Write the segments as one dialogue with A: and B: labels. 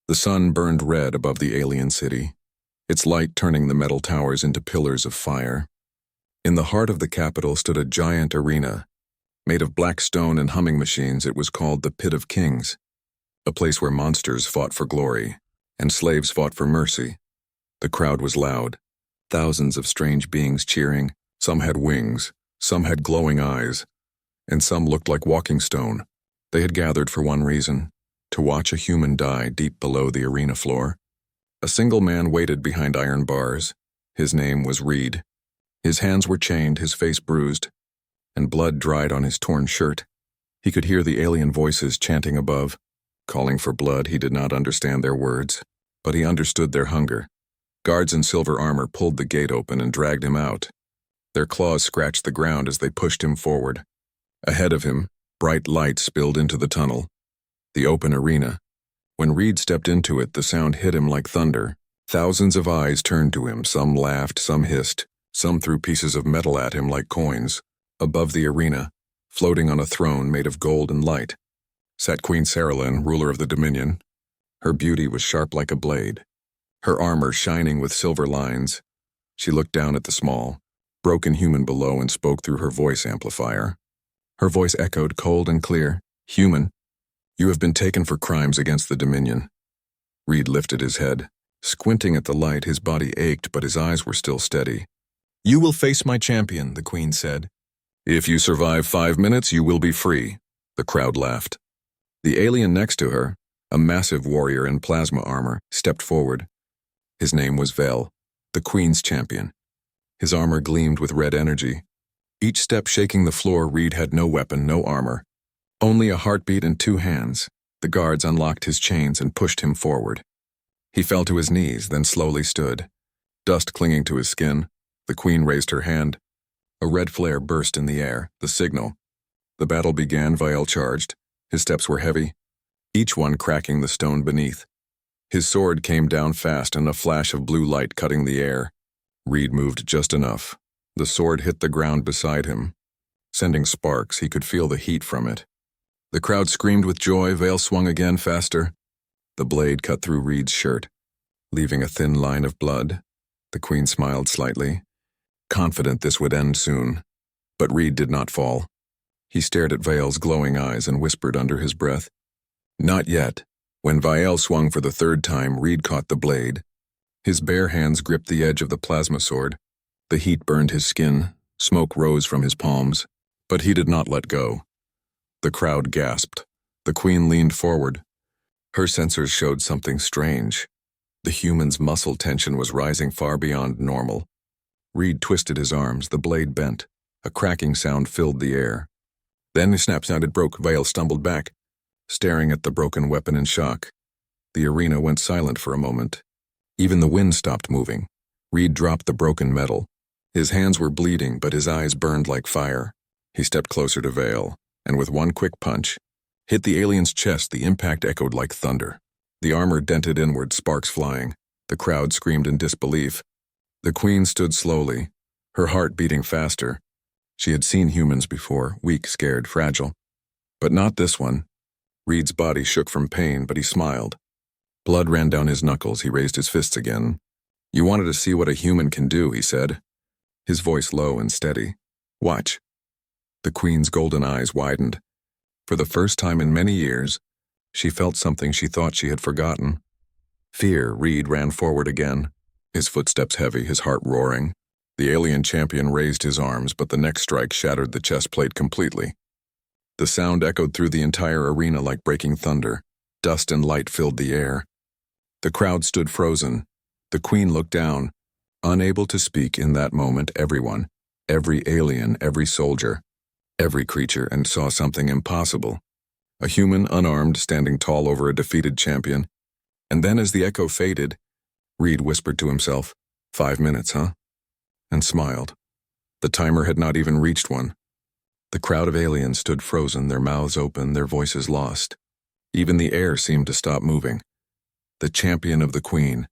A: The sun burned red above the alien city, its light turning the metal towers into pillars of fire. In the heart of the capital stood a giant arena. Made of black stone and humming machines, it was called the Pit of Kings, a place where monsters fought for glory and slaves fought for mercy. The crowd was loud, thousands of strange beings cheering. Some had wings, some had glowing eyes, and some looked like walking stone. They had gathered for one reason: to watch a human die deep below the arena floor. A single man waited behind iron bars. His name was Reed. His hands were chained, his face bruised, and blood dried on his torn shirt. He could hear the alien voices chanting above, calling for blood. He did not understand their words, but he understood their hunger. Guards in silver armor pulled the gate open and dragged him out. Their claws scratched the ground as they pushed him forward. Ahead of him, bright light spilled into the tunnel, the open arena. When Reed stepped into it, the sound hit him like thunder. Thousands of eyes turned to him. Some laughed, some hissed, some threw pieces of metal at him like coins. Above the arena, floating on a throne made of gold and light, sat Queen Saralyn, ruler of the Dominion. Her beauty was sharp like a blade, her armor shining with silver lines. She looked down at the small, broken human below and spoke through her voice amplifier. Her voice echoed cold and clear. "Human, you have been taken for crimes against the Dominion." Reed lifted his head. Squinting at the light, his body ached, but his eyes were still steady. "You will face my champion," the Queen said. "If you survive 5 minutes, you will be free." The crowd laughed. The alien next to her, a massive warrior in plasma armor, stepped forward. His name was Vel, the Queen's champion. His armor gleamed with red energy. Each step shaking the floor. Reed had no weapon, no armor, only a heartbeat and 2 hands. The guards unlocked his chains and pushed him forward. He fell to his knees, then slowly stood, dust clinging to his skin. The Queen raised her hand. A red flare burst in the air, the signal. The battle began. Vial charged. His steps were heavy, each one cracking the stone beneath. His sword came down fast in a flash of blue light cutting the air. Reed moved just enough. The sword hit the ground beside him, sending sparks. He could feel the heat from it. The crowd screamed with joy. Veil swung again, faster. The blade cut through Reed's shirt, leaving a thin line of blood. The Queen smiled slightly, confident this would end soon. But Reed did not fall. He stared at Veil's glowing eyes and whispered under his breath, "Not yet." When Vial swung for the 3rd time, Reed caught the blade. His bare hands gripped the edge of the plasma sword. The heat burned his skin, smoke rose from his palms, but he did not let go. The crowd gasped. The Queen leaned forward. Her sensors showed something strange. The human's muscle tension was rising far beyond normal. Reed twisted his arms, the blade bent. A cracking sound filled the air. Then the snap sounded broke. Veil stumbled back, staring at the broken weapon in shock. The arena went silent for a moment. Even the wind stopped moving. Reed dropped the broken metal. His hands were bleeding, but his eyes burned like fire. He stepped closer to Veil, and with one quick punch, hit the alien's chest. The impact echoed like thunder. The armor dented inward, sparks flying. The crowd screamed in disbelief. The Queen stood slowly, her heart beating faster. She had seen humans before, weak, scared, fragile. But not this one. Reed's body shook from pain, but he smiled. Blood ran down his knuckles. He raised his fists again. "You wanted to see what a human can do," he said, his voice low and steady. "Watch." The Queen's golden eyes widened. For the first time in many years, she felt something she thought she had forgotten. Fear. Reed ran forward again, his footsteps heavy, his heart roaring. The alien champion raised his arms, but the next strike shattered the chest plate completely. The sound echoed through the entire arena like breaking thunder. Dust and light filled the air. The crowd stood frozen. The Queen looked down, unable to speak in that moment. Everyone, every alien, every soldier, every creature, and saw something impossible. A human, unarmed, standing tall over a defeated champion. And then as the echo faded, Reed whispered to himself, 5 minutes, huh? And smiled. The timer had not even reached 1. The crowd of aliens stood frozen, their mouths open, their voices lost. Even the air seemed to stop moving. The champion of the Queen,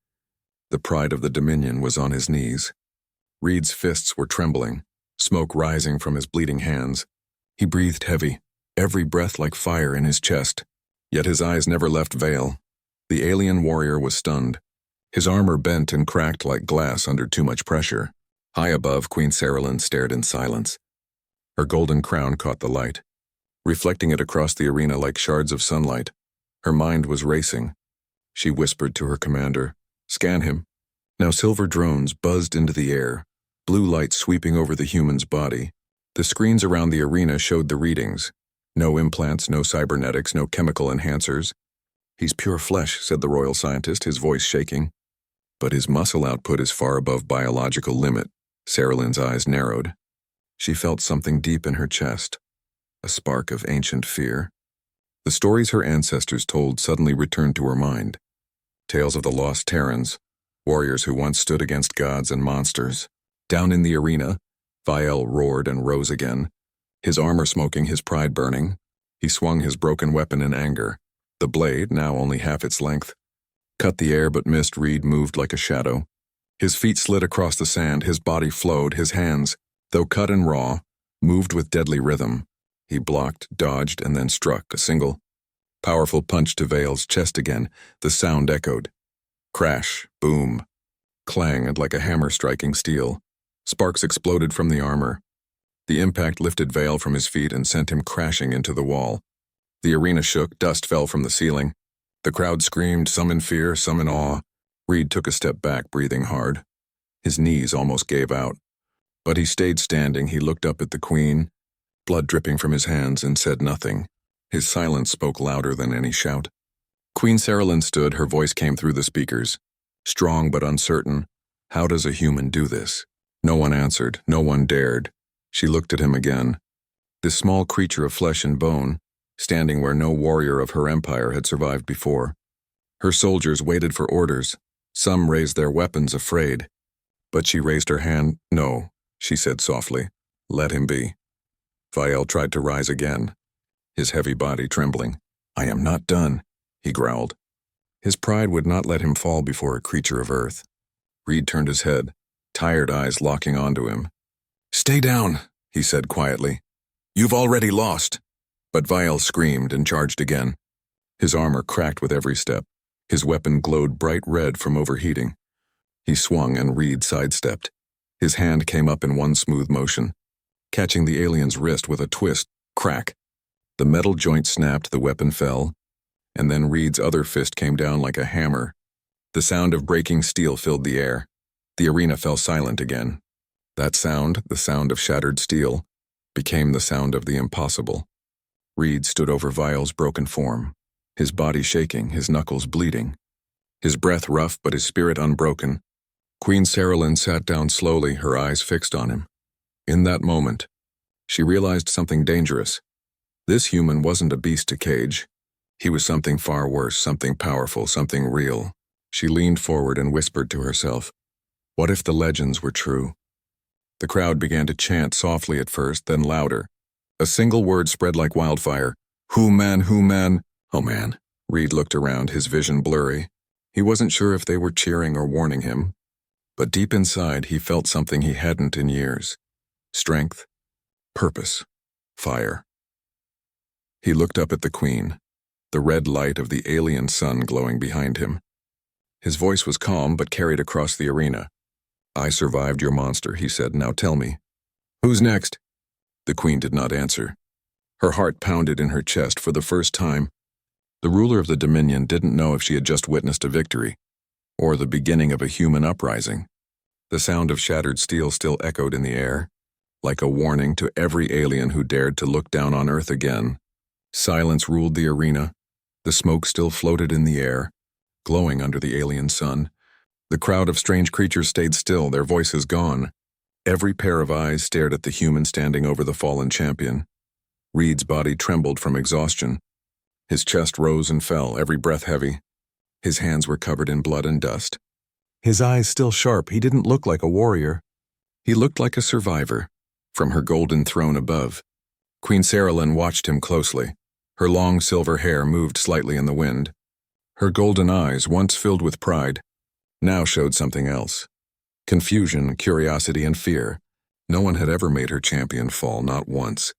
A: the pride of the Dominion, was on his knees. Reed's fists were trembling, smoke rising from his bleeding hands. He breathed heavy, every breath like fire in his chest. Yet his eyes never left Veil. The alien warrior was stunned. His armor bent and cracked like glass under too much pressure. High above, Queen Saralyn stared in silence. Her golden crown caught the light, reflecting it across the arena like shards of sunlight. Her mind was racing. She whispered to her commander, "Scan him." Now silver drones buzzed into the air, blue light sweeping over the human's body. The screens around the arena showed the readings. No implants, no cybernetics, no chemical enhancers. "He's pure flesh," said the royal scientist, his voice shaking. "But his muscle output is far above biological limit." Saralyn's eyes narrowed. She felt something deep in her chest, a spark of ancient fear. The stories her ancestors told suddenly returned to her mind. Tales of the lost Terrans, warriors who once stood against gods and monsters. Down in the arena, Vial roared and rose again, his armor smoking, his pride burning. He swung his broken weapon in anger. The blade, now only half its length, cut the air but missed. Reed moved like a shadow. His feet slid across the sand, his body flowed, his hands, though cut and raw, moved with deadly rhythm. He blocked, dodged, and then struck a single, powerful punch to Vale's chest again. The sound echoed. Crash, boom, clang, and like a hammer striking steel. Sparks exploded from the armor. The impact lifted Vale from his feet and sent him crashing into the wall. The arena shook, dust fell from the ceiling. The crowd screamed, some in fear, some in awe. Reed took a step back, breathing hard. His knees almost gave out. But he stayed standing. He looked up at the Queen, blood dripping from his hands, and said nothing. His silence spoke louder than any shout. Queen Saralyn stood, her voice came through the speakers. Strong but uncertain. How does a human do this? No one answered, no one dared. She looked at him again. This small creature of flesh and bone, standing where no warrior of her empire had survived before. Her soldiers waited for orders. Some raised their weapons, afraid. But she raised her hand. "No," she said softly. "Let him be." Vial tried to rise again, his heavy body trembling. "I am not done," he growled. His pride would not let him fall before a creature of earth. Reed turned his head, tired eyes locking onto him. "Stay down," he said quietly. "You've already lost." But Vial screamed and charged again. His armor cracked with every step. His weapon glowed bright red from overheating. He swung and Reed sidestepped. His hand came up in one smooth motion, catching the alien's wrist with a twist. Crack. The metal joint snapped, the weapon fell, and then Reed's other fist came down like a hammer. The sound of breaking steel filled the air. The arena fell silent again. That sound, the sound of shattered steel, became the sound of the impossible. Reed stood over Vial's broken form, his body shaking, his knuckles bleeding, his breath rough but his spirit unbroken. Queen Saralyn sat down slowly, her eyes fixed on him. In that moment, she realized something dangerous. This human wasn't a beast to cage. He was something far worse, something powerful, something real. She leaned forward and whispered to herself, "What if the legends were true?" The crowd began to chant softly at first, then louder. A single word spread like wildfire. "Who man, who man?" "Oh man." Reed looked around, his vision blurry. He wasn't sure if they were cheering or warning him, but deep inside he felt something he hadn't in years. Strength, purpose, fire. He looked up at the Queen, the red light of the alien sun glowing behind him. His voice was calm but carried across the arena. "I survived your monster," he said. "Now tell me, who's next?" The Queen did not answer. Her heart pounded in her chest for the first time. The ruler of the Dominion didn't know if she had just witnessed a victory, or the beginning of a human uprising. The sound of shattered steel still echoed in the air, like a warning to every alien who dared to look down on Earth again. Silence ruled the arena. The smoke still floated in the air, glowing under the alien sun. The crowd of strange creatures stayed still, their voices gone. Every pair of eyes stared at the human standing over the fallen champion. Reed's body trembled from exhaustion. His chest rose and fell, every breath heavy. His hands were covered in blood and dust. His eyes still sharp, he didn't look like a warrior. He looked like a survivor, from her golden throne above. Queen Saralyn watched him closely. Her long silver hair moved slightly in the wind. Her golden eyes, once filled with pride, now showed something else. Confusion, curiosity, and fear. No one had ever made her champion fall, not once.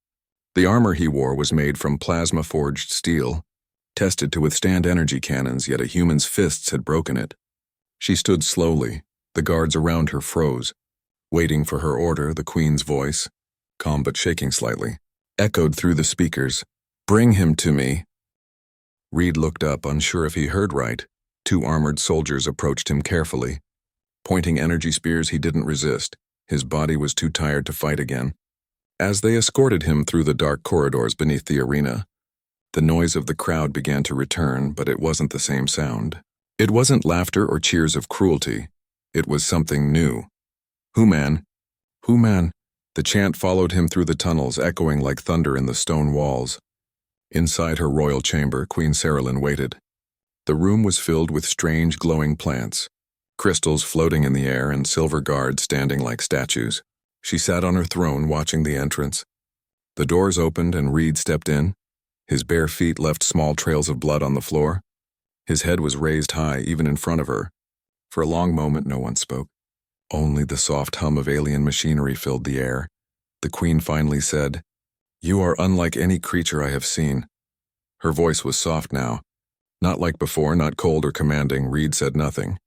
A: The armor he wore was made from plasma-forged steel. tested to withstand energy cannons, yet a human's fists had broken it. She stood slowly. The guards around her froze. Waiting for her order, the Queen's voice, calm but shaking slightly, echoed through the speakers. "Bring him to me." Reed looked up, unsure if he heard right. 2 armored soldiers approached him carefully. Pointing energy spears, he didn't resist. His body was too tired to fight again. As they escorted him through the dark corridors beneath the arena, the noise of the crowd began to return, but it wasn't the same sound. It wasn't laughter or cheers of cruelty. It was something new. "Human! Human!" The chant followed him through the tunnels, echoing like thunder in the stone walls. Inside her royal chamber, Queen Saralyn waited. The room was filled with strange, glowing plants, crystals floating in the air and silver guards standing like statues. She sat on her throne watching the entrance. The doors opened and Reed stepped in. His bare feet left small trails of blood on the floor. His head was raised high, even in front of her. For a long moment, no one spoke. Only the soft hum of alien machinery filled the air. The Queen finally said, "You are unlike any creature I have seen." Her voice was soft now. Not like before, not cold or commanding. Reed said nothing.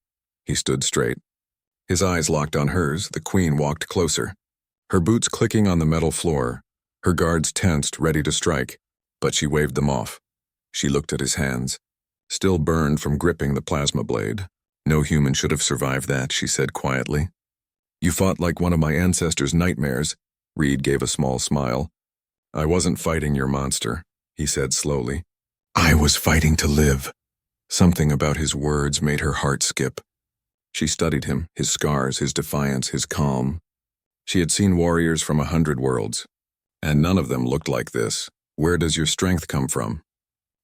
A: He stood straight. His eyes locked on hers. The Queen walked closer. Her boots clicking on the metal floor. Her guards tensed, ready to strike. But she waved them off. She looked at his hands, still burned from gripping the plasma blade. "No human should have survived that," she said quietly. "You fought like one of my ancestors' nightmares." Reed gave a small smile. "I wasn't fighting your monster," he said slowly. "I was fighting to live." Something about his words made her heart skip. She studied him, his scars, his defiance, his calm. She had seen warriors from 100 worlds, and none of them looked like this. "Where does your strength come from?"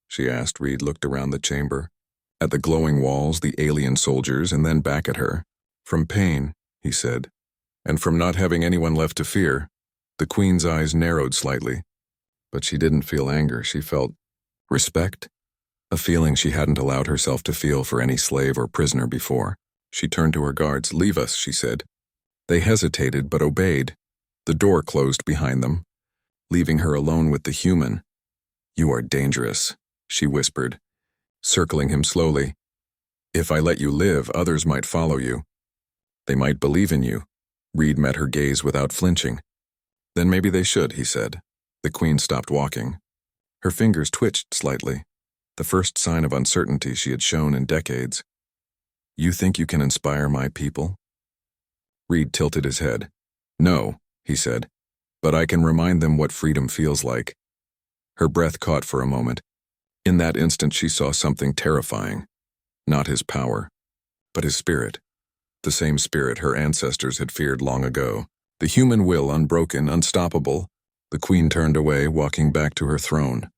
A: she asked. Reed looked around the chamber, at the glowing walls, the alien soldiers, and then back at her. "From pain," he said, "and from not having anyone left to fear." The Queen's eyes narrowed slightly, but she didn't feel anger. She felt respect, a feeling she hadn't allowed herself to feel for any slave or prisoner before. She turned to her guards. "Leave us," she said. They hesitated but obeyed. The door closed behind them, leaving her alone with the human. "You are dangerous," she whispered, circling him slowly. "If I let you live, others might follow you. They might believe in you." Reed met her gaze without flinching. "Then maybe they should," he said. The Queen stopped walking. Her fingers twitched slightly, the first sign of uncertainty she had shown in decades. "You think you can inspire my people?" Reed tilted his head. "No," he said, "but I can remind them what freedom feels like." Her breath caught for a moment. In that instant she saw something terrifying. Not his power, but his spirit. The same spirit her ancestors had feared long ago. The human will, unbroken, unstoppable. The Queen turned away, walking back to her throne.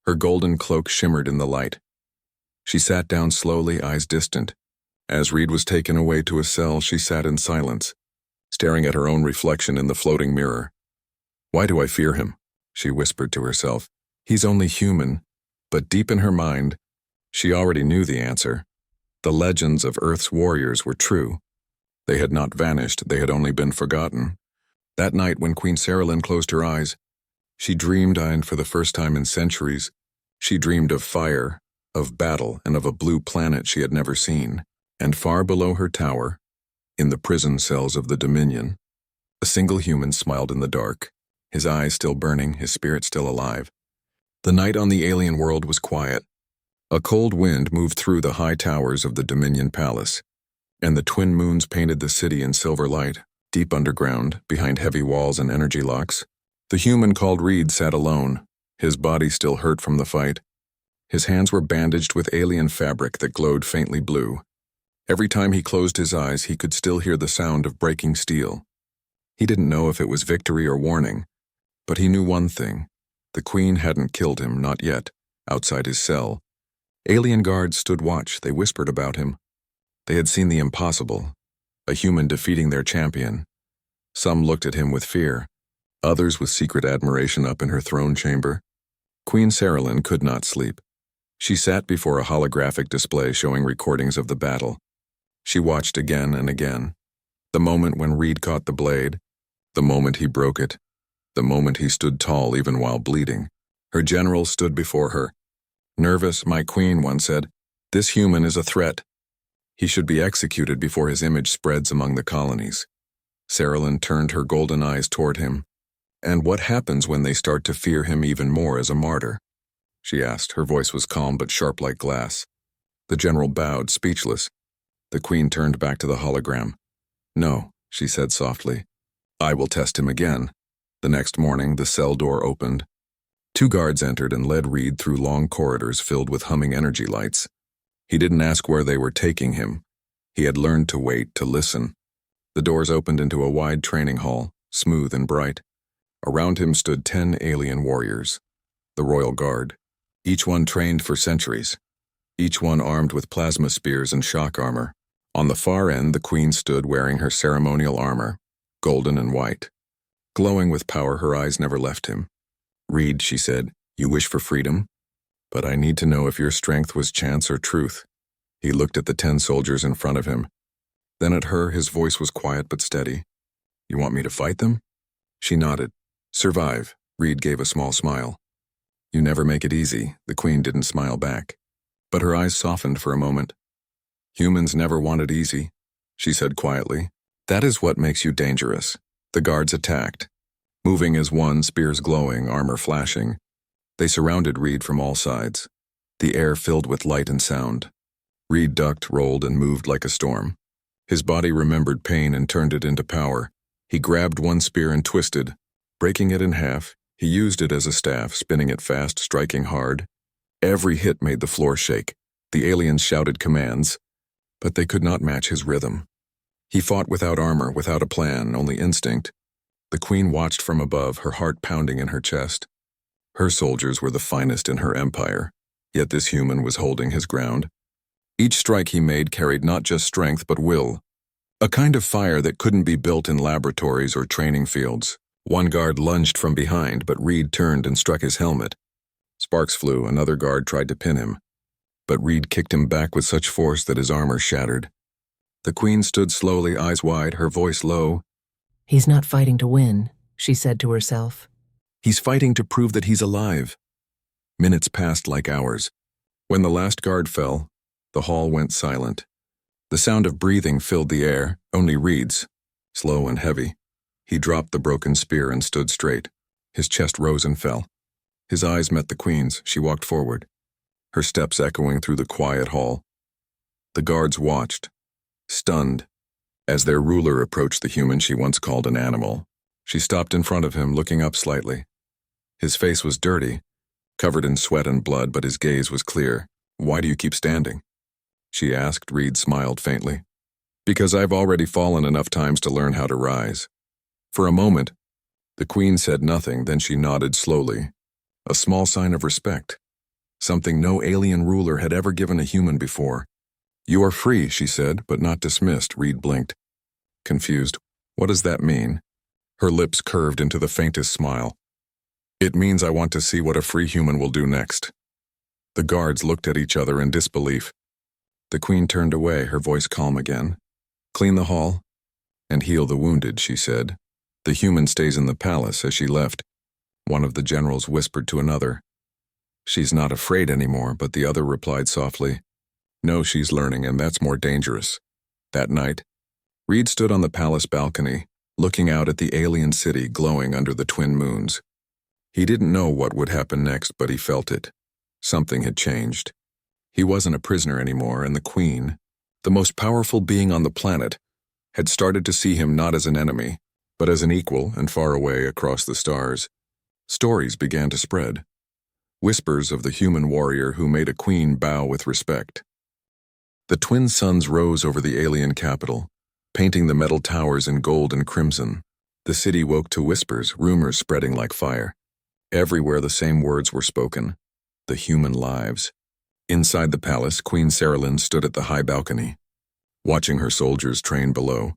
A: Her golden cloak shimmered in the light. She sat down slowly, eyes distant. As Reed was taken away to a cell, she sat in silence, staring at her own reflection in the floating mirror. "Why do I fear him?" she whispered to herself. "He's only human." But deep in her mind, she already knew the answer. The legends of Earth's warriors were true. They had not vanished, they had only been forgotten. That night when Queen Saralyn closed her eyes, she dreamed, and for the first time in centuries, she dreamed of fire, of battle, and of a blue planet she had never seen. And far below her tower, in the prison cells of the Dominion, a single human smiled in the dark, his eyes still burning, his spirit still alive. The night on the alien world was quiet. A cold wind moved through the high towers of the Dominion Palace, and the twin moons painted the city in silver light. Deep underground, behind heavy walls and energy locks, the human called Reed sat alone, his body still hurt from the fight. His hands were bandaged with alien fabric that glowed faintly blue. Every time he closed his eyes, he could still hear the sound of breaking steel. He didn't know if it was victory or warning, but he knew one thing. The Queen hadn't killed him, not yet, outside his cell. Alien guards stood watch. They whispered about him. They had seen the impossible, a human defeating their champion. Some looked at him with fear, others with secret admiration up in her throne chamber. Queen Saralyn could not sleep. She sat before a holographic display showing recordings of the battle. She watched again and again. The moment when Reed caught the blade, the moment he broke it, the moment he stood tall even while bleeding. Her general stood before her, Nervous, my queen, one said. This human is a threat. He should be executed before his image spreads among the colonies. Saralyn turned her golden eyes toward him. And what happens when they start to fear him even more as a martyr? She asked. Her voice was calm but sharp like glass. The general bowed, speechless. The queen turned back to the hologram. No, she said softly. I will test him again. The next morning, the cell door opened. 2 guards entered and led Reed through long corridors filled with humming energy lights. He didn't ask where they were taking him. He had learned to wait, to listen. The doors opened into a wide training hall, smooth and bright. Around him stood 10 alien warriors, the Royal Guard, each one trained for centuries, each one armed with plasma spears and shock armor. On the far end, the queen stood wearing her ceremonial armor, golden and white. Glowing with power, her eyes never left him. Reed, she said, you wish for freedom? But I need to know if your strength was chance or truth. He looked at the 10 soldiers in front of him. Then at her, his voice was quiet but steady. You want me to fight them? She nodded. Survive. Reed gave a small smile. You never make it easy. The queen didn't smile back. But her eyes softened for a moment. Humans never want it easy, she said quietly. That is what makes you dangerous. The guards attacked. Moving as one, spears glowing, armor flashing. They surrounded Reed from all sides. The air filled with light and sound. Reed ducked, rolled, and moved like a storm. His body remembered pain and turned it into power. He grabbed one spear and twisted. Breaking it in half, he used it as a staff, spinning it fast, striking hard. Every hit made the floor shake. The aliens shouted commands, but they could not match his rhythm. He fought without armor, without a plan, only instinct. The queen watched from above, her heart pounding in her chest. Her soldiers were the finest in her empire, yet this human was holding his ground. Each strike he made carried not just strength but will, a kind of fire that couldn't be built in laboratories or training fields. One guard lunged from behind, but Reed turned and struck his helmet. Sparks flew, another guard tried to pin him, but Reed kicked him back with such force that his armor shattered. The queen stood slowly, eyes wide, her voice low.
B: He's not fighting to win, she said to herself.
A: He's fighting to prove that he's alive. Minutes passed like hours. When the last guard fell, the hall went silent. The sound of breathing filled the air, only Reed's, slow and heavy. He dropped the broken spear and stood straight. His chest rose and fell. His eyes met the queen's. She walked forward, her steps echoing through the quiet hall. The guards watched, stunned, as their ruler approached the human she once called an animal. She stopped in front of him, looking up slightly. His face was dirty, covered in sweat and blood, but his gaze was clear. Why do you keep standing? She asked. Reed smiled faintly. Because I've already fallen enough times to learn how to rise. For a moment, the queen said nothing, then she nodded slowly. A small sign of respect. Something no alien ruler had ever given a human before. You are free, she said, but not dismissed. Reed blinked. Confused. What does that mean? Her lips curved into the faintest smile. It means I want to see what a free human will do next. The guards looked at each other in disbelief. The queen turned away, her voice calm again. Clean the hall and heal the wounded, she said. The human stays in the palace. As she left, one of the generals whispered to another. She's not afraid anymore, but the other replied softly. No, she's learning, and that's more dangerous. That night, Reed stood on the palace balcony, looking out at the alien city glowing under the twin moons. He didn't know what would happen next, but he felt it. Something had changed. He wasn't a prisoner anymore, and the queen, the most powerful being on the planet, had started to see him not as an enemy, but as an equal and far away across the stars. Stories began to spread. Whispers of the human warrior who made a queen bow with respect. The twin suns rose over the alien capital, painting the metal towers in gold and crimson. The city woke to whispers, rumors spreading like fire. Everywhere the same words were spoken. The human lives. Inside the palace, Queen Saralyn stood at the high balcony, watching her soldiers train below.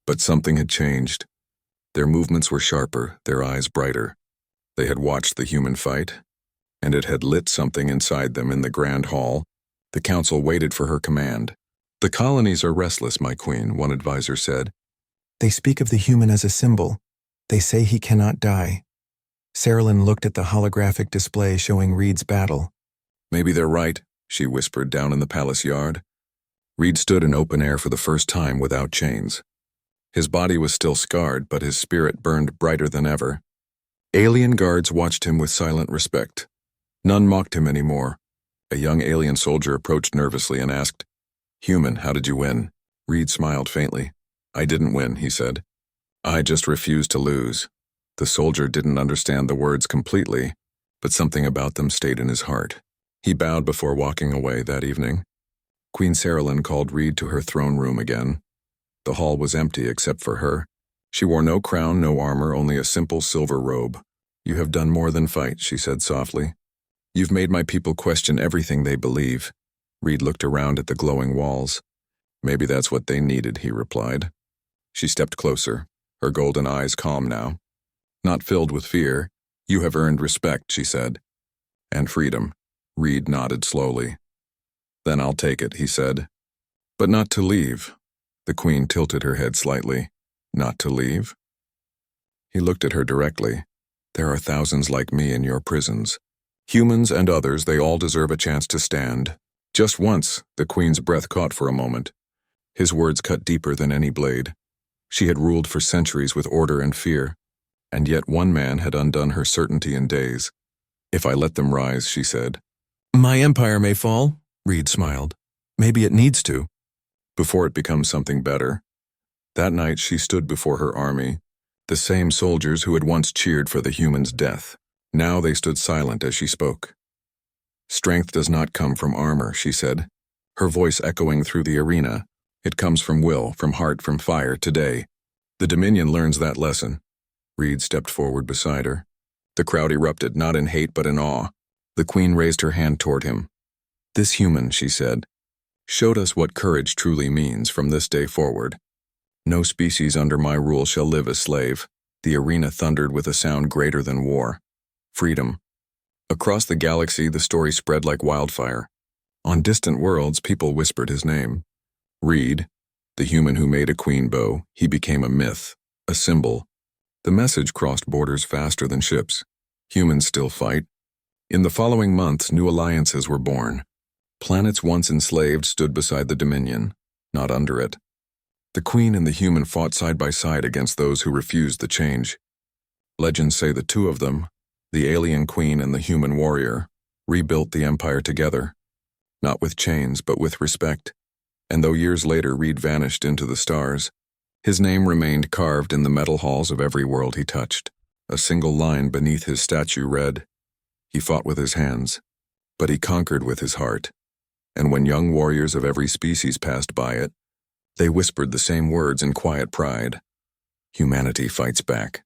A: But something had changed. Their movements were sharper, their eyes brighter. They had watched the human fight, and it had lit something inside them. In the grand hall, the council waited for her command. The colonies are restless, my queen, one advisor said.
C: They speak of the human as a symbol. They say he cannot die. Saralyn looked at the holographic display showing Reed's battle.
A: Maybe they're right, she whispered down in the palace yard. Reed stood in open air for the first time without chains. His body was still scarred, but his spirit burned brighter than ever. Alien guards watched him with silent respect. None mocked him anymore. A young alien soldier approached nervously and asked, "Human, how did you win?" Reed smiled faintly. "I didn't win," he said. "I just refused to lose." The soldier didn't understand the words completely, but something about them stayed in his heart. He bowed before walking away that evening. Queen Saralyn called Reed to her throne room again. The hall was empty except for her. She wore no crown, no armor, only a simple silver robe. "You have done more than fight," she said softly. "You've made my people question everything they believe." Reed looked around at the glowing walls. "Maybe that's what they needed," he replied. She stepped closer, her golden eyes calm now. Not filled with fear. "You have earned respect," she said. "And freedom." Reed nodded slowly. "Then I'll take it," he said. "But not to leave." The queen tilted her head slightly. "Not to leave?" He looked at her directly. "There are thousands like me in your prisons. Humans and others, they all deserve a chance to stand. Just once." The queen's breath caught for a moment. His words cut deeper than any blade. She had ruled for centuries with order and fear, and yet one man had undone her certainty in days. "If I let them rise," she said. "My empire may fall," Reed smiled. "Maybe it needs to. Before it becomes something better." That night she stood before her army, the same soldiers who had once cheered for the human's death. Now they stood silent as she spoke. "Strength does not come from armor," she said, her voice echoing through the arena. "It comes from will, from heart, from fire, today. The Dominion learns that lesson." Reed stepped forward beside her. The crowd erupted, not in hate but in awe. The queen raised her hand toward him. "This human," she said, "showed us what courage truly means from this day forward. No species under my rule shall live as slave." The arena thundered with a sound greater than war. Freedom. Across the galaxy, the story spread like wildfire. On distant worlds, people whispered his name. Reed, the human who made a queen bow, he became a myth, a symbol. The message crossed borders faster than ships. Humans still fight. In the following months, new alliances were born. Planets once enslaved stood beside the Dominion, not under it. The queen and the human fought side by side against those who refused the change. Legends say the two of them, the alien queen and the human warrior, rebuilt the empire together, not with chains but with respect. And though years later Reed vanished into the stars, his name remained carved in the metal halls of every world he touched. A single line beneath his statue read, "He fought with his hands, but he conquered with his heart." And when young warriors of every species passed by it, they whispered the same words in quiet pride. Humanity fights back.